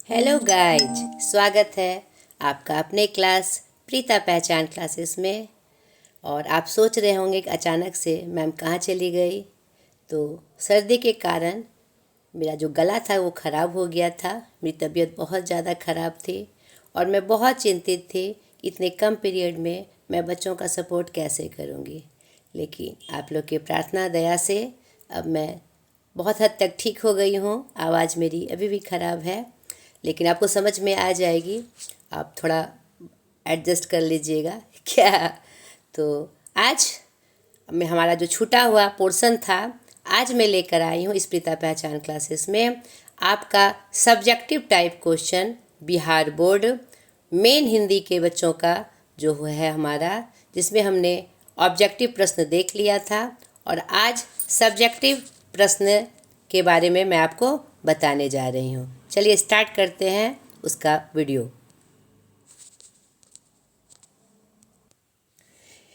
Hello guys, स्वागत है आपका अपने क्लास प्रीता पहचान क्लासेस में। और आप सोच रहे होंगे कि अचानक से मैम कहाँ चली गई। तो सर्दी के कारण मेरा जो गला था वो ख़राब हो गया था। मेरी तबीयत बहुत ज़्यादा ख़राब थी और मैं बहुत चिंतित थी कि इतने कम पीरियड में मैं बच्चों का सपोर्ट कैसे करूँगी। लेकिन आप लोग की प्रार्थना दया से अब मैं बहुत हद तक ठीक हो गई हूँ। आवाज़ मेरी अभी भी ख़राब है लेकिन आपको समझ में आ जाएगी। आप थोड़ा एडजस्ट कर लीजिएगा क्या। तो आज में हमारा जो छूटा हुआ पोर्शन था, आज मैं लेकर आई हूँ इस प्रीता पहचान क्लासेस में आपका subjective type question Bihar board main Hindi के बच्चों का जो है हमारा, जिसमें हमने ऑब्जेक्टिव प्रश्न देख लिया था और आज सब्जेक्टिव प्रश्न के बारे में मैं आपको बताने जा रही हूँ। चलिए स्टार्ट करते हैं उसका वीडियो।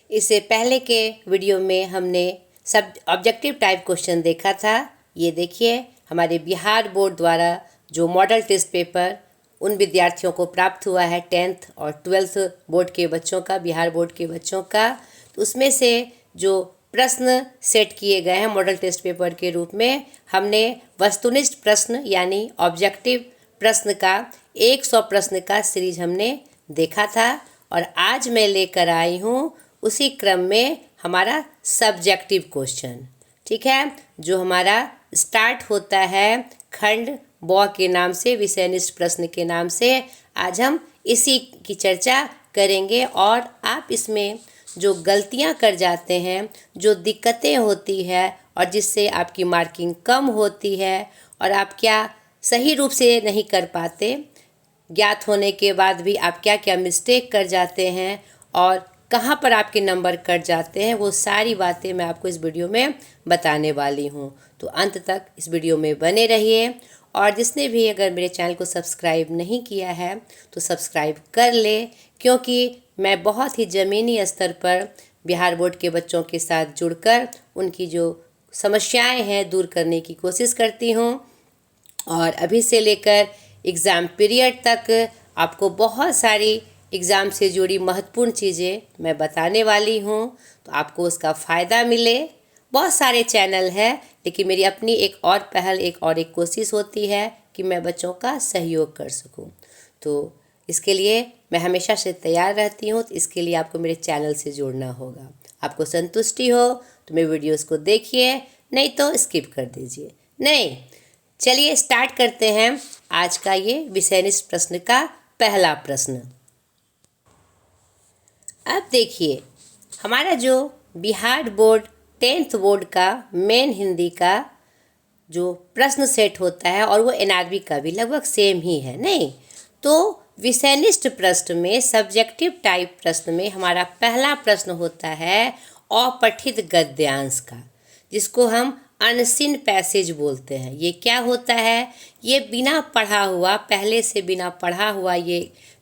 इससे पहले के वीडियो में हमने सब ऑब्जेक्टिव टाइप क्वेश्चन देखा था। ये देखिए, हमारे बिहार बोर्ड द्वारा जो मॉडल टेस्ट पेपर उन विद्यार्थियों को प्राप्त हुआ है 10th और 12th बोर्ड के बच्चों का, बिहार बोर्ड के बच्चों का, तो उसमें से जो प्रश्न सेट किए गए हैं मॉडल टेस्ट पेपर के रूप में, हमने वस्तुनिष्ठ प्रश्न यानी ऑब्जेक्टिव प्रश्न का 100 प्रश्न का सीरीज हमने देखा था। और आज मैं लेकर आई हूँ उसी क्रम में हमारा सब्जेक्टिव क्वेश्चन, ठीक है, जो हमारा स्टार्ट होता है खंड ब के नाम से, विषयनिष्ठ प्रश्न के नाम से। आज हम इसी की चर्चा करेंगे और आप इसमें जो गलतियां कर जाते हैं, जो दिक्कतें होती है और जिससे आपकी मार्किंग कम होती है और आप क्या सही रूप से नहीं कर पाते, ज्ञात होने के बाद भी आप क्या क्या मिस्टेक कर जाते हैं और कहाँ पर आपके नंबर कट जाते हैं, वो सारी बातें मैं आपको इस वीडियो में बताने वाली हूँ। तो अंत तक इस वीडियो में बने रहिए और जिसने भी अगर मेरे चैनल को सब्सक्राइब नहीं किया है तो सब्सक्राइब कर ले, क्योंकि मैं बहुत ही ज़मीनी स्तर पर बिहार बोर्ड के बच्चों के साथ जुड़कर उनकी जो समस्याएं हैं दूर करने की कोशिश करती हूँ। और अभी से लेकर एग्ज़ाम पीरियड तक आपको बहुत सारी एग्ज़ाम से जुड़ी महत्वपूर्ण चीज़ें मैं बताने वाली हूँ, तो आपको उसका फ़ायदा मिले। बहुत सारे चैनल हैं लेकिन मेरी अपनी एक और पहल, एक कोशिश होती है कि मैं बच्चों का सहयोग कर सकूँ। तो इसके लिए मैं हमेशा से तैयार रहती हूँ। तो इसके लिए आपको मेरे चैनल से जुड़ना होगा। आपको संतुष्टि हो तो मेरे वीडियोस को देखिए, नहीं तो स्किप कर दीजिए। नहीं, चलिए स्टार्ट करते हैं आज का ये विषयनिष्ठ प्रश्न का पहला प्रश्न। अब देखिए, हमारा जो बिहार बोर्ड 10th बोर्ड का मेन हिंदी का जो प्रश्न सेट होता है और वो एनआरबी का भी लगभग सेम ही है, नहीं तो विषयनिष्ठ प्रश्न में, सब्जेक्टिव टाइप प्रश्न में हमारा पहला प्रश्न होता है अपठित गद्यांश का, जिसको हम अनसीन पैसेज बोलते हैं। ये क्या होता है? ये बिना पढ़ा हुआ, पहले से बिना पढ़ा हुआ ये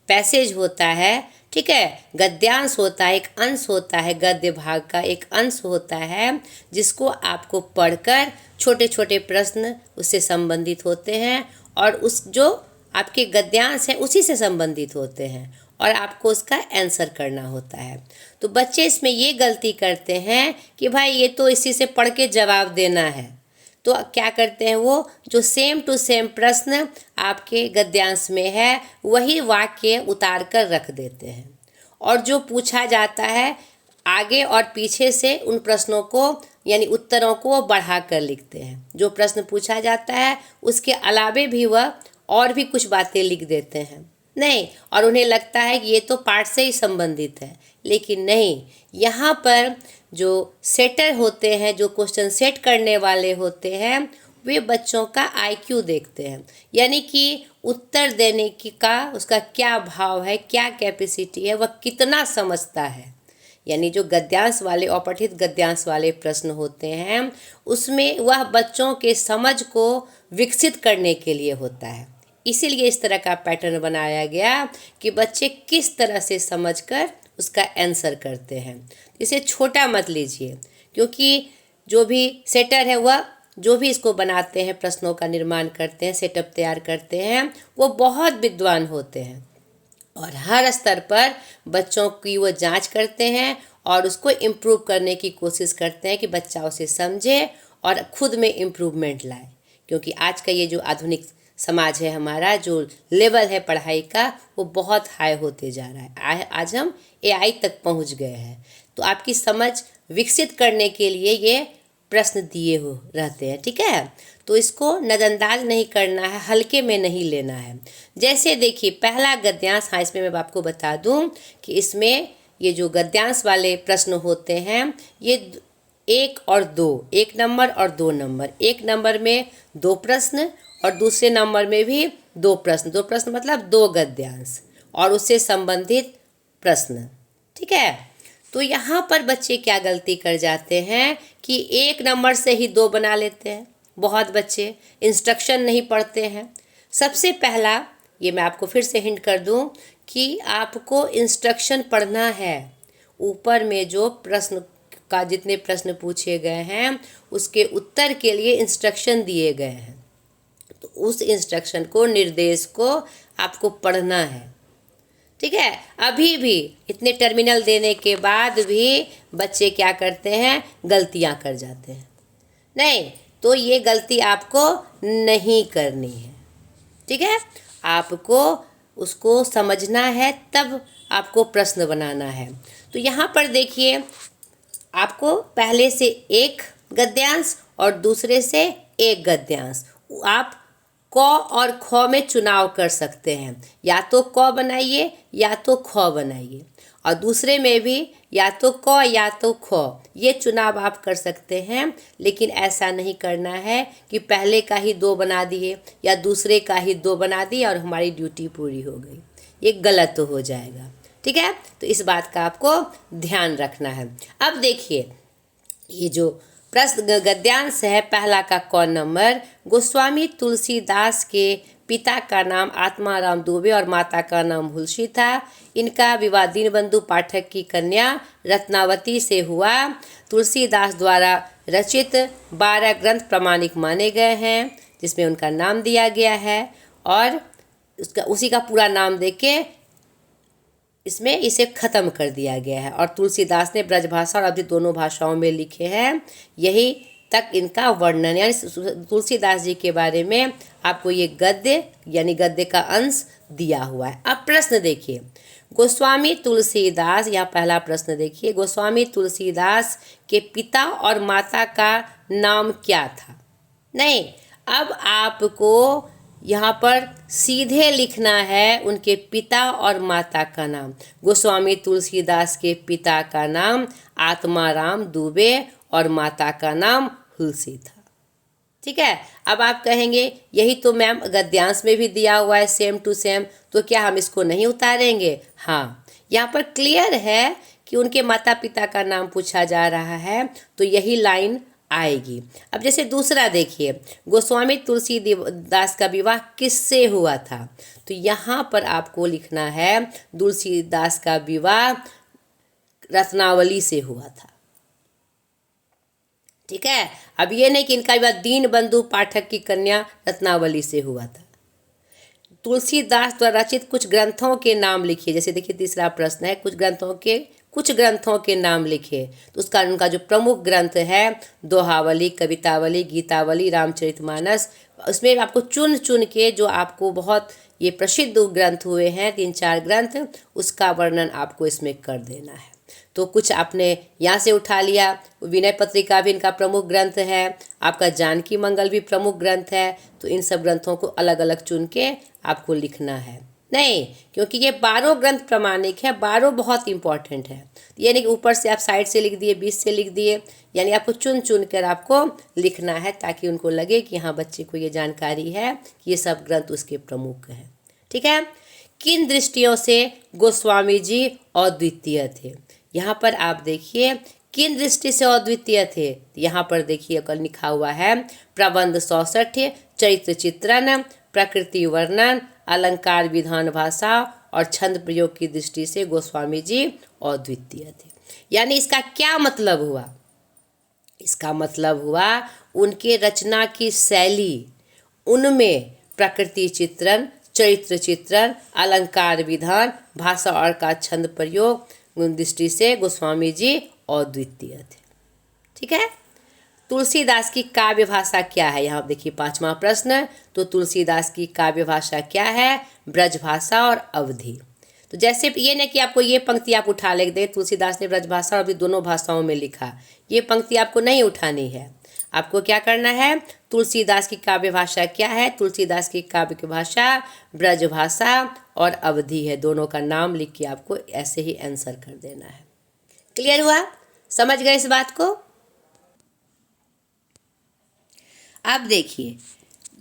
पैसेज होता है, ठीक है। गद्यांश होता है, एक अंश होता है, गद्य भाग का एक अंश होता है, जिसको आपको पढ़कर छोटे छोटे प्रश्न उससे संबंधित होते हैं और उस जो आपके गद्यांश हैं उसी से संबंधित होते हैं और आपको उसका आंसर करना होता है। तो बच्चे इसमें ये गलती करते हैं कि भाई ये तो इसी से पढ़ के जवाब देना है, तो क्या करते हैं, वो जो सेम टू सेम प्रश्न आपके गद्यांश में है वही वाक्य उतार कर रख देते हैं और जो पूछा जाता है आगे और पीछे से उन प्रश्नों को यानी उत्तरों को वो बढ़ा कर लिखते हैं। जो प्रश्न पूछा जाता है उसके अलावे भी वह और भी कुछ बातें लिख देते हैं, नहीं, और उन्हें लगता है कि ये तो पाठ से ही संबंधित है, लेकिन नहीं। यहाँ पर जो सेटर होते हैं, जो क्वेश्चन सेट करने वाले होते हैं, वे बच्चों का आईक्यू देखते हैं, यानी कि उत्तर देने की का उसका क्या भाव है, क्या कैपेसिटी है, वह कितना समझता है। यानी जो गद्यांश वाले, अपठित गद्यांश वाले प्रश्न होते हैं उसमें वह बच्चों के समझ को विकसित करने के लिए होता है। इसीलिए इस तरह का पैटर्न बनाया गया कि बच्चे किस तरह से समझकर उसका आंसर करते हैं। इसे छोटा मत लीजिए, क्योंकि जो भी सेटर है वह जो भी इसको बनाते हैं, प्रश्नों का निर्माण करते हैं, सेटअप तैयार करते हैं, वो बहुत विद्वान होते हैं और हर स्तर पर बच्चों की वो जांच करते हैं और उसको इम्प्रूव करने की कोशिश करते हैं कि बच्चा उसे समझे और खुद में इम्प्रूवमेंट लाए। क्योंकि आज का ये जो आधुनिक समाज है हमारा, जो लेवल है पढ़ाई का, वो बहुत हाई होते जा रहा है। आज हम एआई तक पहुंच गए हैं। तो आपकी समझ विकसित करने के लिए ये प्रश्न दिए हो रहते हैं, ठीक है। तो इसको नज़रअंदाज नहीं करना है, हल्के में नहीं लेना है। जैसे देखिए पहला गद्यांश, हाँ इसमें मैं आपको बता दूं कि इसमें ये जो गद्यांश वाले प्रश्न होते हैं ये 1 और 2, 1 नंबर और 2 नंबर, 1 नंबर में 2 प्रश्न और दूसरे नंबर में भी 2 प्रश्न, 2 प्रश्न मतलब 2 गद्यांश और उससे संबंधित प्रश्न, ठीक है। तो यहाँ पर बच्चे क्या गलती कर जाते हैं कि 1 नंबर से ही 2 बना लेते हैं। बहुत बच्चे इंस्ट्रक्शन नहीं पढ़ते हैं। सबसे पहला ये मैं आपको फिर से हिंट कर दूं कि आपको इंस्ट्रक्शन पढ़ना है। ऊपर में जो प्रश्न का जितने प्रश्न पूछे गए हैं उसके उत्तर के लिए इंस्ट्रक्शन दिए गए हैं, तो उस इंस्ट्रक्शन को, निर्देश को आपको पढ़ना है, ठीक है। अभी भी इतने टर्मिनल देने के बाद भी बच्चे क्या करते हैं, गलतियां कर जाते हैं। नहीं, तो ये गलती आपको नहीं करनी है, ठीक है। आपको उसको समझना है, तब आपको प्रश्न बनाना है। तो यहाँ पर देखिए आपको पहले से 1 गद्यांश और दूसरे से 1 गद्यांश, आप क और ख में चुनाव कर सकते हैं। या तो क बनाइए या तो ख बनाइए, और दूसरे में भी या तो क या तो ख, ये चुनाव आप कर सकते हैं। लेकिन ऐसा नहीं करना है कि पहले का ही 2 बना दिए या दूसरे का ही 2 बना दिए और हमारी ड्यूटी पूरी हो गई, ये गलत हो जाएगा, ठीक है। तो इस बात का आपको ध्यान रखना है। अब देखिए ये जो प्रश्न गद्यांश है, पहला का क नंबर, गोस्वामी तुलसीदास के पिता का नाम आत्माराम दुबे और माता का नाम हुलसी था। इनका विवाह दीनबंधु पाठक की कन्या रत्नावती से हुआ। तुलसीदास द्वारा रचित 12 ग्रंथ प्रामाणिक माने गए हैं, जिसमें उनका नाम दिया गया है और उसी का पूरा नाम देके इसमें इसे ख़त्म कर दिया गया है। और तुलसीदास ने ब्रजभाषा और अवधि दोनों भाषाओं में लिखे हैं। यही तक इनका वर्णन, यानी तुलसीदास जी के बारे में आपको ये गद्य यानी गद्य का अंश दिया हुआ है। अब प्रश्न देखिए, गोस्वामी तुलसीदास, यहाँ पहला प्रश्न देखिए, गोस्वामी तुलसीदास के पिता और माता का नाम क्या था। नहीं, अब आपको यहाँ पर सीधे लिखना है उनके पिता और माता का नाम। गोस्वामी तुलसीदास के पिता का नाम आत्माराम दुबे और माता का नाम हुलसी था, ठीक है। अब आप कहेंगे यही तो मैम गद्यांश में भी दिया हुआ है सेम टू सेम, तो क्या हम इसको नहीं उतारेंगे। हाँ, यहाँ पर क्लियर है कि उनके माता पिता का नाम पूछा जा रहा है, तो यही लाइन आएगी। अब जैसे दूसरा देखिए, गोस्वामी तुलसीदास का विवाह किससे हुआ था, तो यहाँ पर आपको लिखना है तुलसीदास का विवाह रत्नावली से हुआ था, ठीक है। अब ये नहीं कि इनका विवाह दीनबंधु पाठक की कन्या रत्नावली से हुआ था। तुलसीदास द्वारा रचित कुछ ग्रंथों के नाम लिखिए। जैसे देखिए तीसरा प्रश्न है, कुछ ग्रंथों के नाम लिखे, तो उसका उनका जो प्रमुख ग्रंथ है दोहावली, कवितावली, गीतावली, रामचरितमानस, उसमें आपको चुन चुन के जो आपको बहुत ये प्रसिद्ध ग्रंथ हुए हैं 3-4 ग्रंथ, उसका वर्णन आपको इसमें कर देना है। तो कुछ आपने यहाँ से उठा लिया, विनय पत्रिका भी इनका प्रमुख ग्रंथ है, आपका जानकी मंगल भी प्रमुख ग्रंथ है, तो इन सब ग्रंथों को अलग अलग चुन के आपको लिखना है। नहीं, क्योंकि ये 12 ग्रंथ प्रामाणिक है, 12 बहुत इंपॉर्टेंट है, यानी कि ऊपर से आप साइड से लिख दिए, बीच से लिख दिए, यानी आपको चुन चुन कर आपको लिखना है ताकि उनको लगे कि हाँ बच्चे को ये जानकारी है कि ये सब ग्रंथ उसके प्रमुख हैं, ठीक है। किन दृष्टियों से गोस्वामी जी अद्वितीय थे, यहाँ पर आप देखिए किन दृष्टि से अद्वितीय थे। यहाँ पर देखिए कल लिखा हुआ है प्रबंध 66, चरित्र चित्रण, प्रकृति वर्णन, अलंकार विधान भाषा और छंद प्रयोग की दृष्टि से गोस्वामी जी अद्वितीय थे। यानी इसका क्या मतलब हुआ, इसका मतलब हुआ उनके रचना की शैली, उनमें प्रकृति चित्रण, चरित्र चित्रण, अलंकार विधान, भाषा और का छंद प्रयोग दृष्टि से गोस्वामी जी अद्वितीय थे। ठीक है। तुलसीदास की काव्य भाषा क्या है? यहाँ देखिए 5वां प्रश्न। तो तुलसीदास की काव्य भाषा क्या है? ब्रज भाषा और अवधी। तो जैसे ये नहीं कि आपको ये पंक्ति आप उठा ले दे, तुलसीदास ने ब्रज भाषा और अवधी दोनों भाषाओं में लिखा, ये पंक्ति आपको नहीं उठानी है। आपको क्या करना है? तुलसीदास की काव्य भाषा क्या है? तुलसीदास की काव्य की भाषा ब्रज भाषा और अवधी है। दोनों का नाम लिख के आपको ऐसे ही आंसर कर देना है। क्लियर हुआ? समझ गए इस बात को? अब देखिए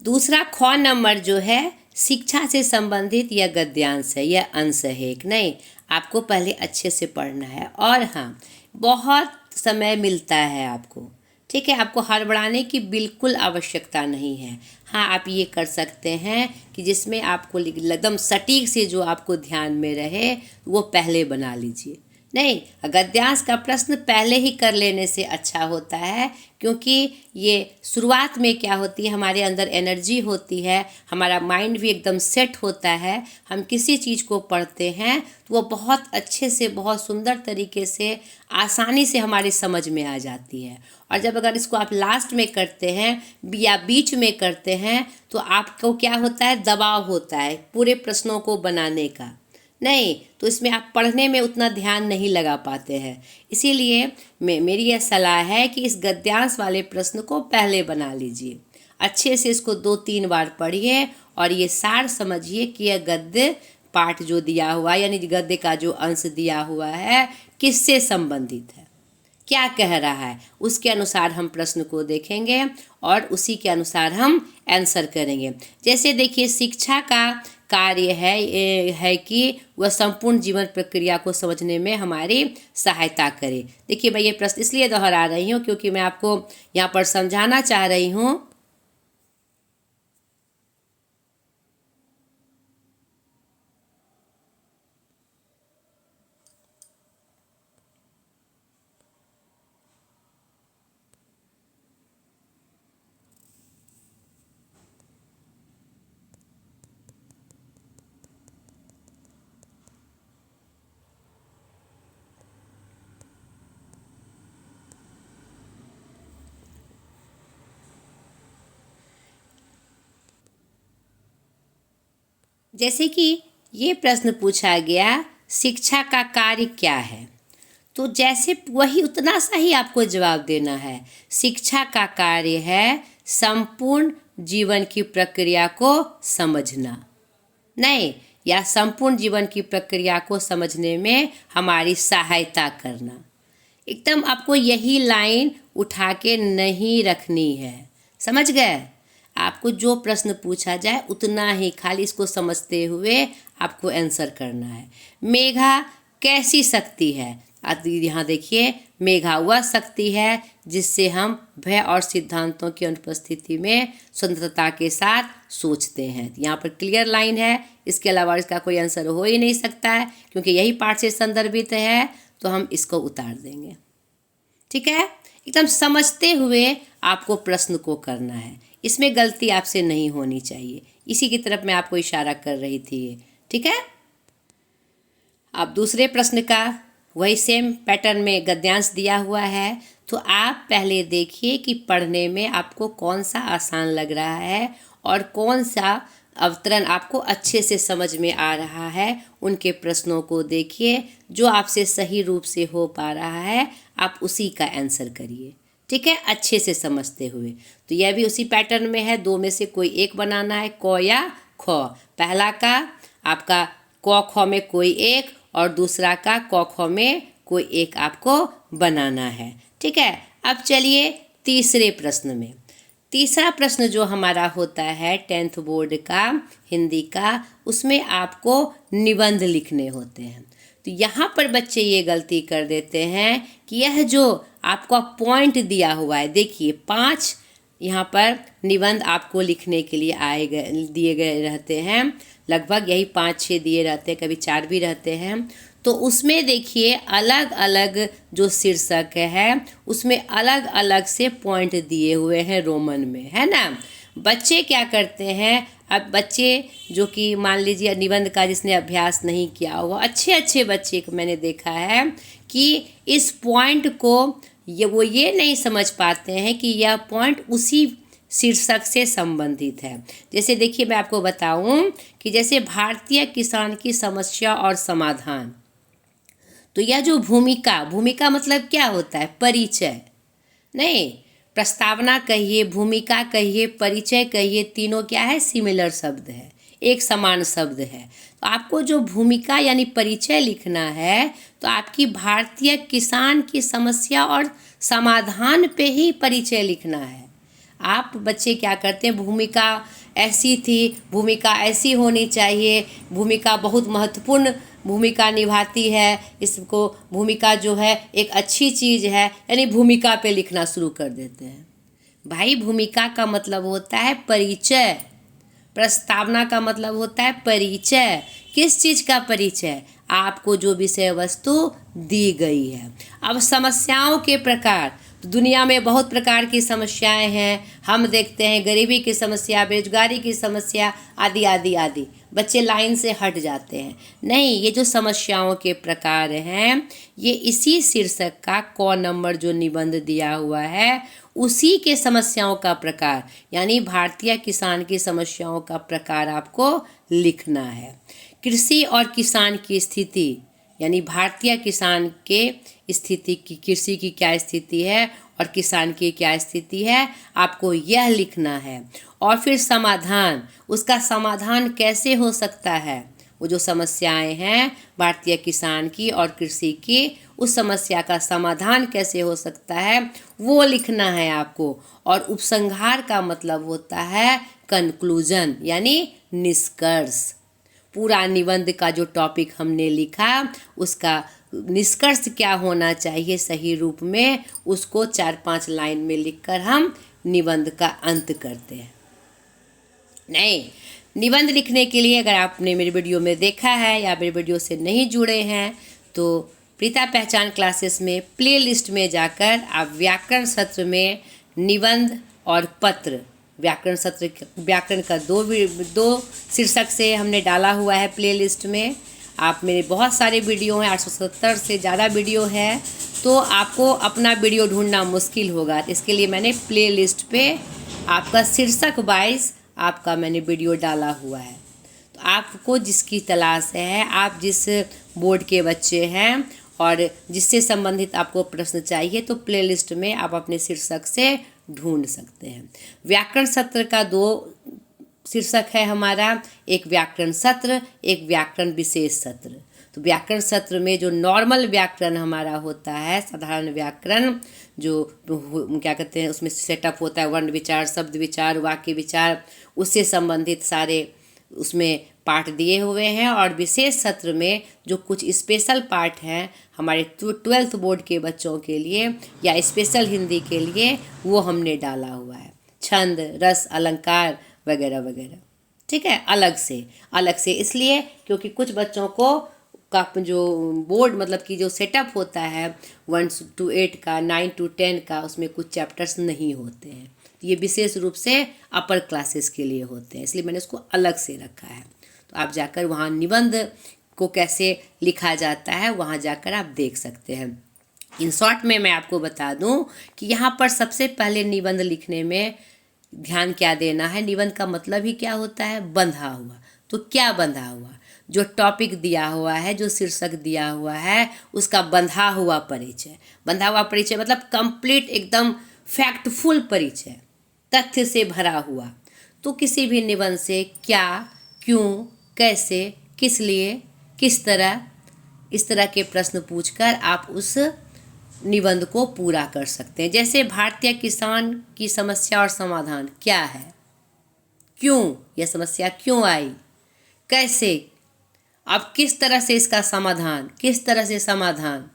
दूसरा ख नंबर जो है शिक्षा से संबंधित यह गद्यांश है, यह अंश है एक। नहीं, आपको पहले अच्छे से पढ़ना है। और हाँ, बहुत समय मिलता है आपको, ठीक है। आपको हड़बड़ाने की बिल्कुल आवश्यकता नहीं है। हाँ, आप ये कर सकते हैं कि जिसमें आपको एकदम सटीक से जो आपको ध्यान में रहे वो पहले बना लीजिए। नहीं, गद्यांश का प्रश्न पहले ही कर लेने से अच्छा होता है, क्योंकि ये शुरुआत में क्या होती है, हमारे अंदर एनर्जी होती है, हमारा माइंड भी एकदम सेट होता है। हम किसी चीज़ को पढ़ते हैं तो वो बहुत अच्छे से, बहुत सुंदर तरीके से, आसानी से हमारी समझ में आ जाती है। और जब अगर इसको आप लास्ट में करते हैं या बीच में करते हैं तो आपको क्या होता है, दबाव होता है पूरे प्रश्नों को बनाने का। नहीं, तो इसमें आप पढ़ने में उतना ध्यान नहीं लगा पाते हैं। इसीलिए मेरी यह सलाह है कि इस गद्यांश वाले प्रश्न को पहले बना लीजिए, अच्छे से इसको 2-3 बार पढ़िए और ये सार समझिए कि यह गद्य पाठ जो दिया हुआ है, यानी गद्य का जो अंश दिया हुआ है, किससे संबंधित है, क्या कह रहा है, उसके अनुसार हम प्रश्न को देखेंगे और उसी के अनुसार हम आंसर करेंगे। जैसे देखिए, शिक्षा का कार्य है कि वह संपूर्ण जीवन प्रक्रिया को समझने में हमारी सहायता करे। देखिए, मैं ये प्रश्न इसलिए दोहरा रही हूँ क्योंकि मैं आपको यहाँ पर समझाना चाह रही हूँ जैसे कि ये प्रश्न पूछा गया, शिक्षा का कार्य क्या है, तो जैसे वही उतना सा ही आपको जवाब देना है। शिक्षा का कार्य है संपूर्ण जीवन की प्रक्रिया को समझना। नहीं, या संपूर्ण जीवन की प्रक्रिया को समझने में हमारी सहायता करना। एकदम आपको यही लाइन उठा के नहीं रखनी है, समझ गए? आपको जो प्रश्न पूछा जाए उतना ही खाली इसको समझते हुए आपको आंसर करना है। मेघा कैसी शक्ति है? यहाँ देखिए, मेघा वह शक्ति है जिससे हम भय और सिद्धांतों की अनुपस्थिति में स्वतंत्रता के साथ सोचते हैं। यहाँ पर क्लियर लाइन है, इसके अलावा इसका कोई आंसर हो ही नहीं सकता है, क्योंकि यही पाठ से संदर्भित है, तो हम इसको उतार देंगे। ठीक है, एकदम समझते हुए आपको प्रश्न को करना है, इसमें गलती आपसे नहीं होनी चाहिए। इसी की तरफ मैं आपको इशारा कर रही थी। ठीक है, अब दूसरे प्रश्न का वही सेम पैटर्न में गद्यांश दिया हुआ है, तो आप पहले देखिए कि पढ़ने में आपको कौन सा आसान लग रहा है और कौन सा अवतरण आपको अच्छे से समझ में आ रहा है। उनके प्रश्नों को देखिए, जो आपसे सही रूप से हो पा रहा है आप उसी का आंसर करिए। ठीक है, अच्छे से समझते हुए। तो यह भी उसी पैटर्न में है, 2 में से कोई एक बनाना है, क या ख। पहला का आपका क ख में कोई एक और दूसरा का क ख में कोई एक आपको बनाना है। ठीक है, अब चलिए तीसरे प्रश्न में। तीसरा प्रश्न जो हमारा होता है 10th बोर्ड का हिंदी का, उसमें आपको निबंध लिखने होते हैं। तो यहाँ पर बच्चे ये गलती कर देते हैं कि यह जो आपका पॉइंट दिया हुआ है, देखिए 5 यहाँ पर निबंध आपको लिखने के लिए दिए गए रहते हैं। लगभग यही 5-6 दिए रहते हैं, कभी 4 भी रहते हैं। तो उसमें देखिए अलग अलग जो शीर्षक है उसमें अलग अलग से पॉइंट दिए हुए हैं रोमन में, है ना। बच्चे क्या करते हैं, अब बच्चे जो कि मान लीजिए निबंध का जिसने अभ्यास नहीं किया हुआ, अच्छे अच्छे बच्चे को मैंने देखा है कि इस पॉइंट को वो ये नहीं समझ पाते हैं कि यह पॉइंट उसी शीर्षक से संबंधित है। जैसे देखिए मैं आपको बताऊं कि जैसे भारतीय किसान की समस्या और समाधान, तो यह जो भूमिका मतलब क्या होता है, परिचय नहीं, प्रस्तावना कहिए, भूमिका कहिए, परिचय कहिए, तीनों क्या है, सिमिलर शब्द है, एक समान शब्द है। तो आपको जो भूमिका यानी परिचय लिखना है तो आपकी भारतीय किसान की समस्या और समाधान पे ही परिचय लिखना है। आप बच्चे क्या करते हैं, भूमिका ऐसी थी, भूमिका ऐसी होनी चाहिए, भूमिका बहुत महत्वपूर्ण भूमिका निभाती है, इसको भूमिका जो है एक अच्छी चीज़ है, यानी भूमिका पे लिखना शुरू कर देते हैं। भाई भूमिका का मतलब होता है परिचय, प्रस्तावना का मतलब होता है परिचय। किस चीज़ का परिचय, आपको जो विषय वस्तु दी गई है। अब समस्याओं के प्रकार, दुनिया में बहुत प्रकार की समस्याएं हैं, हम देखते हैं गरीबी की समस्या, बेरोजगारी की समस्या आदि आदि आदि। बच्चे लाइन से हट जाते हैं, नहीं, ये जो समस्याओं के प्रकार हैं ये इसी शीर्षक का क नंबर जो निबंध दिया हुआ है उसी के समस्याओं का प्रकार, यानी भारतीय किसान की समस्याओं का प्रकार आपको लिखना है। कृषि और किसान की स्थिति, यानी भारतीय किसान के स्थिति की, कृषि की क्या स्थिति है और किसान की क्या स्थिति है, आपको यह लिखना है। और फिर समाधान, उसका समाधान कैसे हो सकता है, वो जो समस्याएं हैं भारतीय किसान की और कृषि की, उस समस्या का समाधान कैसे हो सकता है वो लिखना है आपको। और उपसंहार का मतलब होता है कंक्लूजन, यानी निष्कर्ष। पूरा निबंध का जो टॉपिक हमने लिखा उसका निष्कर्ष क्या होना चाहिए सही रूप में, उसको 4-5 लाइन में लिखकर हम निबंध का अंत करते हैं। नहीं, निबंध लिखने के लिए अगर आपने मेरे वीडियो में देखा है या मेरे वीडियो से नहीं जुड़े हैं तो प्रीता पहचान क्लासेस में प्ले लिस्ट में जाकर आप व्याकरण सत्र में निबंध और पत्र, व्याकरण का दो शीर्षक से हमने डाला हुआ है प्ले लिस्ट में। आप मेरे बहुत सारे वीडियो हैं, 870 से ज़्यादा वीडियो है, तो आपको अपना वीडियो ढूंढना मुश्किल होगा। इसके लिए मैंने प्ले लिस्ट पे आपका शीर्षक वाइज आपका मैंने वीडियो डाला हुआ है। तो आपको जिसकी तलाश है, आप जिस बोर्ड के बच्चे हैं और जिससे संबंधित आपको प्रश्न चाहिए, तो प्ले लिस्ट में आप अपने शीर्षक से ढूंढ सकते हैं। व्याकरण सत्र का 2 शीर्षक है हमारा, एक व्याकरण सत्र, एक व्याकरण विशेष सत्र। तो व्याकरण सत्र में जो नॉर्मल व्याकरण हमारा होता है, साधारण व्याकरण, जो क्या कहते हैं उसमें सेटअप होता है वर्ण विचार, शब्द विचार, वाक्य विचार, उससे संबंधित सारे उसमें पाठ दिए हुए हैं। और विशेष सत्र में जो कुछ स्पेशल पाठ हैं हमारे 12th बोर्ड के बच्चों के लिए या स्पेशल हिंदी के लिए, वो हमने डाला हुआ है, छंद, रस, अलंकार वगैरह वगैरह। ठीक है, अलग से इसलिए क्योंकि कुछ बच्चों को का जो बोर्ड मतलब कि जो सेटअप होता है 1 to 8 का, 9 to 10 का, उसमें कुछ चैप्टर्स नहीं होते हैं, तो ये विशेष रूप से अपर क्लासेस के लिए होते हैं, इसलिए मैंने उसको अलग से रखा है। तो आप जाकर वहाँ निबंध को कैसे लिखा जाता है वहाँ जाकर आप देख सकते हैं। इन शॉर्ट में मैं आपको बता दूं कि यहाँ पर सबसे पहले निबंध लिखने में ध्यान क्या देना है। निबंध का मतलब ही क्या होता है, बंधा हुआ। तो क्या बंधा हुआ, जो टॉपिक दिया हुआ है, जो शीर्षक दिया हुआ है, उसका बंधा हुआ परिचय। बंधा हुआ परिचय मतलब कंप्लीट, एकदम फैक्टफुल परिचय, तथ्य से भरा हुआ। तो किसी भी निबंध से क्या, क्यों, कैसे, किस लिए, किस तरह, इस तरह के प्रश्न पूछकर आप उस निबंध को पूरा कर सकते हैं। जैसे भारतीय किसान की समस्या और समाधान क्या है, क्यों यह समस्या क्यों आई, कैसे, अब किस तरह से इसका समाधान, किस तरह से समाधान,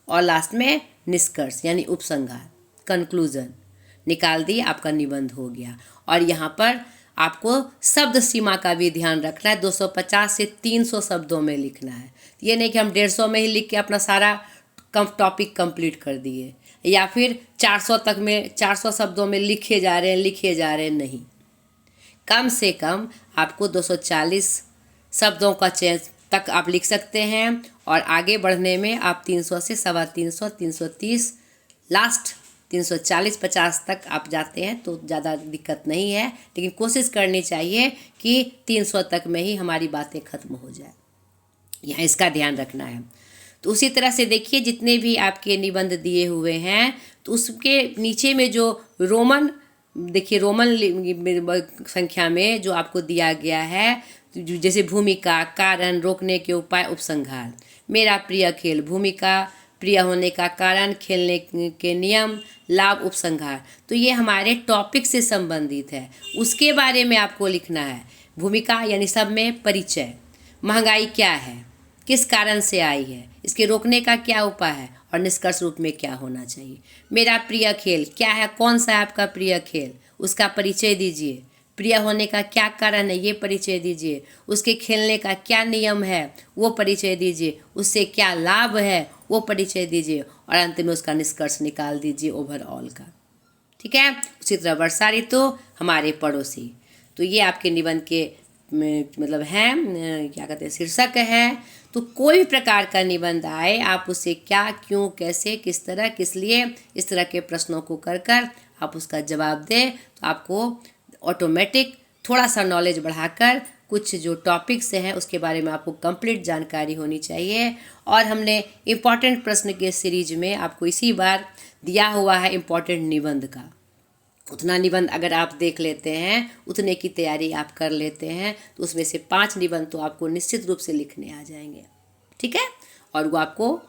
और लास्ट में निष्कर्ष यानी उपसंहार, कंक्लूजन। निकाल दिए, आपका निबंध हो गया। और यहाँ पर आपको शब्द सीमा का भी ध्यान रखना है, 250 से 300 शब्दों में लिखना है। ये नहीं कि हम 150 में ही लिख के अपना सारा टॉपिक कंप्लीट कर दिए, या फिर 400 शब्दों में लिखे जा रहे हैं, नहीं। कम से कम आपको 240 शब्दों का चयन तक आप लिख सकते हैं, और आगे बढ़ने में आप 300 से 350, 330, लास्ट 340-50 तक आप जाते हैं तो ज़्यादा दिक्कत नहीं है, लेकिन कोशिश करनी चाहिए कि 300 तक में ही हमारी बातें ख़त्म हो जाए। यहाँ इसका ध्यान रखना है। तो उसी तरह से देखिए, जितने भी आपके निबंध दिए हुए हैं तो उसके नीचे में जो रोमन, देखिए रोमन संख्या में जो आपको दिया गया है, जैसे भूमिका, कारण, रोकने के उपाय, उपसंहार। मेरा प्रिय खेल, भूमिका, प्रिय होने का कारण, खेलने के नियम, लाभ, उपसंहार। तो ये हमारे टॉपिक से संबंधित है, उसके बारे में आपको लिखना है। भूमिका यानी सब में परिचय, महंगाई क्या है, किस कारण से आई है, इसके रोकने का क्या उपाय है, और निष्कर्ष रूप में क्या होना चाहिए। मेरा प्रिय खेल क्या है, कौन सा है आपका प्रिय खेल, उसका परिचय दीजिए। प्रिय होने का क्या कारण है, ये परिचय दीजिए। उसके खेलने का क्या नियम है, वो परिचय दीजिए। उससे क्या लाभ है, वो परिचय दीजिए। और अंत में उसका निष्कर्ष निकाल दीजिए ओवरऑल का। ठीक है। उसी तरह वर्षा ऋतु, हमारे पड़ोसी। तो ये आपके निबंध के मतलब हैं, क्या कहते हैं, शीर्षक है। तो कोई भी प्रकार का निबंध आए, आप उसे क्या, क्यों, कैसे, किस तरह, किस लिए, इस तरह के प्रश्नों को कर आप उसका जवाब दें, तो आपको ऑटोमेटिक थोड़ा सा नॉलेज बढ़ाकर कुछ जो टॉपिक्स हैं उसके बारे में आपको कंप्लीट जानकारी होनी चाहिए। और हमने इम्पॉर्टेंट प्रश्न के सीरीज में आपको इसी बार दिया हुआ है इम्पॉर्टेंट निबंध का। उतना निबंध अगर आप देख लेते हैं, उतने की तैयारी आप कर लेते हैं, तो उसमें से 5 निबंध तो आपको निश्चित रूप से लिखने आ जाएंगे। ठीक है। और वो आपको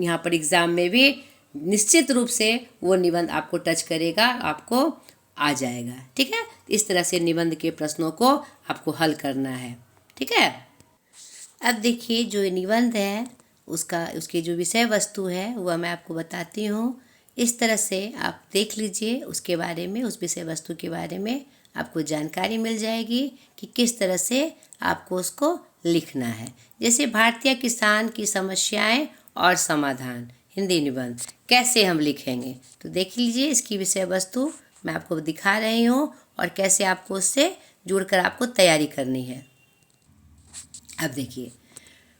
यहाँ पर एग्ज़ाम में भी निश्चित रूप से वो निबंध आपको टच करेगा, आपको आ जाएगा। ठीक है। इस तरह से निबंध के प्रश्नों को आपको हल करना है। ठीक है। अब देखिए, जो निबंध है उसकी जो विषय वस्तु है वह मैं आपको बताती हूँ। इस तरह से आप देख लीजिए, उसके बारे में, उस विषय वस्तु के बारे में आपको जानकारी मिल जाएगी कि किस तरह से आपको उसको लिखना है। जैसे भारतीय किसान की समस्याएं और समाधान, हिंदी निबंध कैसे हम लिखेंगे, तो देख लीजिए, इसकी विषय वस्तु मैं आपको दिखा रही हूँ और कैसे आपको उससे जुड़कर आपको तैयारी करनी है। अब देखिए,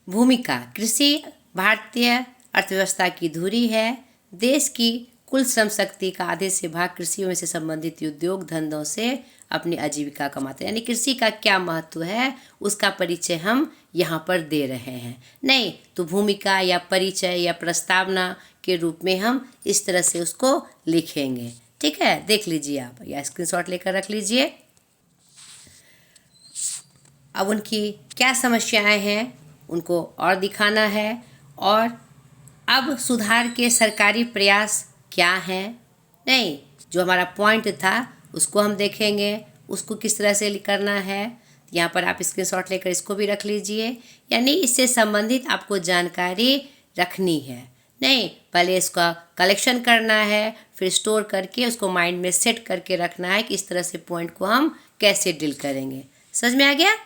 भूमिका, कृषि भारतीय अर्थव्यवस्था की धुरी है। देश की कुल श्रम शक्ति का आधे से भाग कृषि में से संबंधित उद्योग धंधों से अपनी आजीविका कमाते हैं। यानी कृषि का क्या महत्व है उसका परिचय हम यहाँ पर दे रहे हैं। नहीं तो भूमिका या परिचय या प्रस्तावना के रूप में हम इस तरह से उसको लिखेंगे। ठीक है। देख लीजिए आप, या स्क्रीनशॉट लेकर रख लीजिए। अब उनकी क्या समस्याएं हैं उनको और दिखाना है, और अब सुधार के सरकारी प्रयास क्या हैं। नहीं, जो हमारा पॉइंट था उसको हम देखेंगे, उसको किस तरह से करना है। यहाँ पर आप स्क्रीनशॉट लेकर इसको भी रख लीजिए। यानी इससे संबंधित आपको जानकारी रखनी है। नहीं, पहले इसका कलेक्शन करना है, फिर स्टोर करके उसको माइंड में सेट करके रखना है कि इस तरह से पॉइंट को हम कैसे डील करेंगे। समझ में आ गया।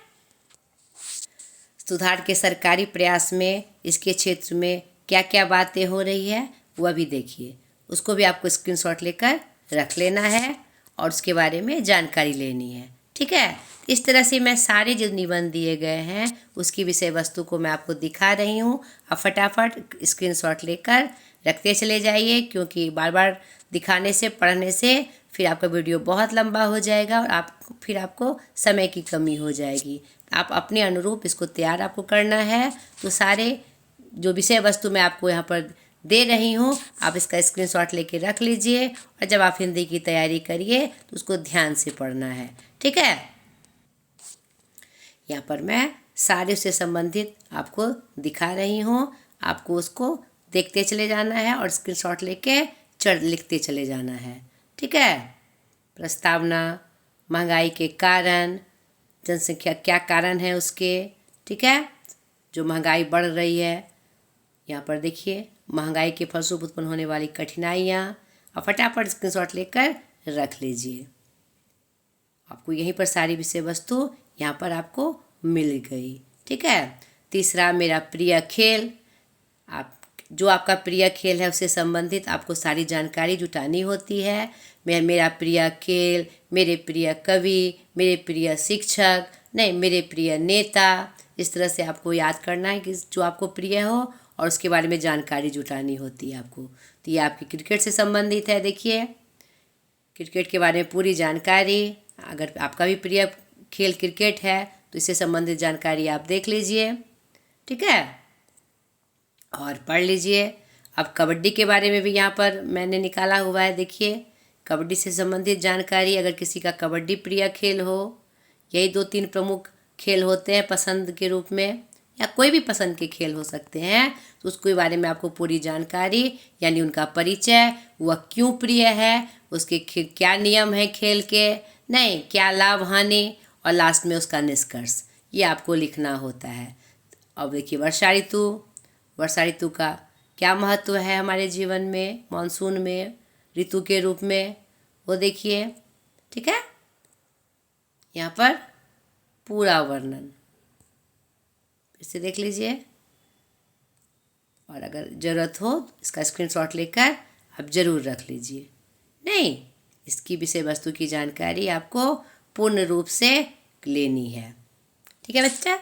सुधार के सरकारी प्रयास में इसके क्षेत्र में क्या क्या बातें हो रही है वह भी देखिए, उसको भी आपको स्क्रीनशॉट लेकर रख लेना है और उसके बारे में जानकारी लेनी है। ठीक है। इस तरह से मैं सारे जो निबंध दिए गए हैं उसकी विषय वस्तु को मैं आपको दिखा रही हूँ। अब फटाफट स्क्रीनशॉट लेकर रखते चले जाइए, क्योंकि बार बार दिखाने से, पढ़ने से फिर आपका वीडियो बहुत लंबा हो जाएगा और फिर आपको समय की कमी हो जाएगी। आप अपने अनुरूप इसको तैयार आपको करना है। तो सारे जो विषय वस्तु मैं आपको यहाँ पर दे रही हूँ, आप इसका स्क्रीनशॉट लेके रख लीजिए, और जब आप हिंदी की तैयारी करिए तो उसको ध्यान से पढ़ना है। ठीक है। यहाँ पर मैं सारे से संबंधित आपको दिखा रही हूँ, आपको उसको देखते चले जाना है और स्क्रीनशॉट लेके लिखते चले जाना है। ठीक है। प्रस्तावना, महंगाई के कारण, जनसंख्या क्या कारण है उसके। ठीक है। जो महंगाई बढ़ रही है, यहाँ पर देखिए, महंगाई के फलस्वरूप उत्पन्न होने वाली कठिनाइयाँ, और फटाफट स्क्रीनशॉट लेकर रख लीजिए। आपको यहीं पर सारी विषय वस्तु यहाँ पर आपको मिल गई। ठीक है। तीसरा, मेरा प्रिय खेल। आप जो आपका प्रिय खेल है उससे संबंधित आपको सारी जानकारी जुटानी होती है। मेरा प्रिय खेल, मेरे प्रिय कवि, मेरे प्रिय शिक्षक, नहीं मेरे प्रिय नेता, इस तरह से आपको याद करना है कि जो आपको प्रिय हो और उसके बारे में जानकारी जुटानी होती है आपको। तो ये आपकी क्रिकेट से संबंधित है। देखिए, क्रिकेट के बारे में पूरी जानकारी, अगर आपका भी प्रिय खेल क्रिकेट है तो इससे संबंधित जानकारी आप देख लीजिए। ठीक है, और पढ़ लीजिए। अब कबड्डी के बारे में भी यहाँ पर मैंने निकाला हुआ है। देखिए, कबड्डी से संबंधित जानकारी, अगर किसी का कबड्डी प्रिय खेल हो, यही 2-3 प्रमुख खेल होते हैं पसंद के रूप में, या कोई भी पसंद के खेल हो सकते हैं, तो उसके बारे में आपको पूरी जानकारी, यानी उनका परिचय, वह क्यों प्रिय है, उसके क्या नियम है खेल के, नहीं क्या लाभ हानि, और लास्ट में उसका निष्कर्ष, ये आपको लिखना होता है। अब देखिए, वर्षा ऋतु। वर्षा ऋतु का क्या महत्व है हमारे जीवन में, मानसून में ऋतु के रूप में, वो देखिए। ठीक है, यहाँ पर पूरा वर्णन फिर से देख लीजिए, और अगर ज़रूरत हो इसका स्क्रीनशॉट लेकर आप ज़रूर रख लीजिए। नहीं, इसकी विषय वस्तु की जानकारी आपको पूर्ण रूप से लेनी है। ठीक है बच्चा।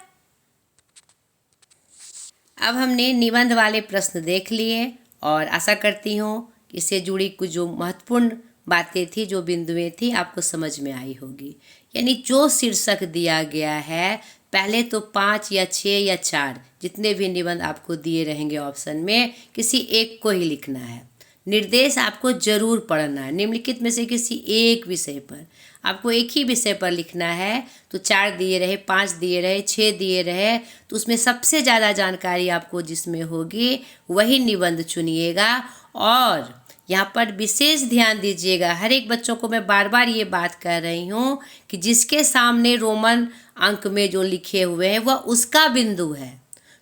अब हमने निबंध वाले प्रश्न देख लिए, और आशा करती हूँ कि इससे जुड़ी कुछ जो महत्वपूर्ण बातें थी, जो बिंदुएं थी, आपको समझ में आई होगी। यानी जो शीर्षक दिया गया है, पहले तो 5 या 6 या 4 जितने भी निबंध आपको दिए रहेंगे ऑप्शन में, किसी एक को ही लिखना है। निर्देश आपको जरूर पढ़ना है। निम्नलिखित में से किसी एक विषय पर आपको एक ही विषय पर लिखना है, तो 4 दिए रहे, 5 दिए रहे, 6 दिए रहे, तो उसमें सबसे ज़्यादा जानकारी आपको जिसमें होगी वही निबंध चुनिएगा। और यहाँ पर विशेष ध्यान दीजिएगा, हर एक बच्चों को मैं बार बार ये बात कह रही हूँ कि जिसके सामने रोमन अंक में जो लिखे हुए हैं वह उसका बिंदु है।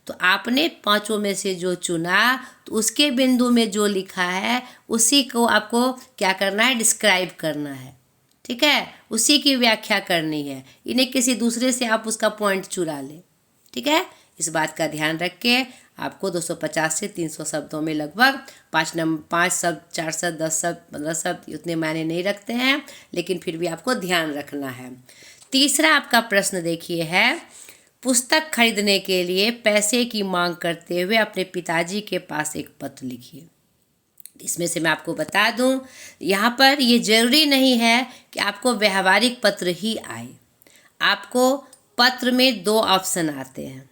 तो आपने 5 में से जो चुना, तो उसके बिंदु में जो लिखा है उसी को आपको क्या करना है, डिस्क्राइब करना है। ठीक है, उसी की व्याख्या करनी है, इन्हें किसी दूसरे से आप उसका पॉइंट चुरा लें। ठीक है, इस बात का ध्यान रख के आपको 250 से 300 शब्दों में लगभग 5 शब्द, 4 शब्द, 10 शब्द, 15 शब्द, उतने मायने नहीं रखते हैं, लेकिन फिर भी आपको ध्यान रखना है। तीसरा आपका प्रश्न देखिए है, पुस्तक खरीदने के लिए पैसे की मांग करते हुए अपने पिताजी के पास एक पत्र लिखिए। इसमें से मैं आपको बता दूं, यहाँ पर ये जरूरी नहीं है कि आपको व्यवहारिक पत्र ही आए। आपको पत्र में 2 ऑप्शन आते हैं,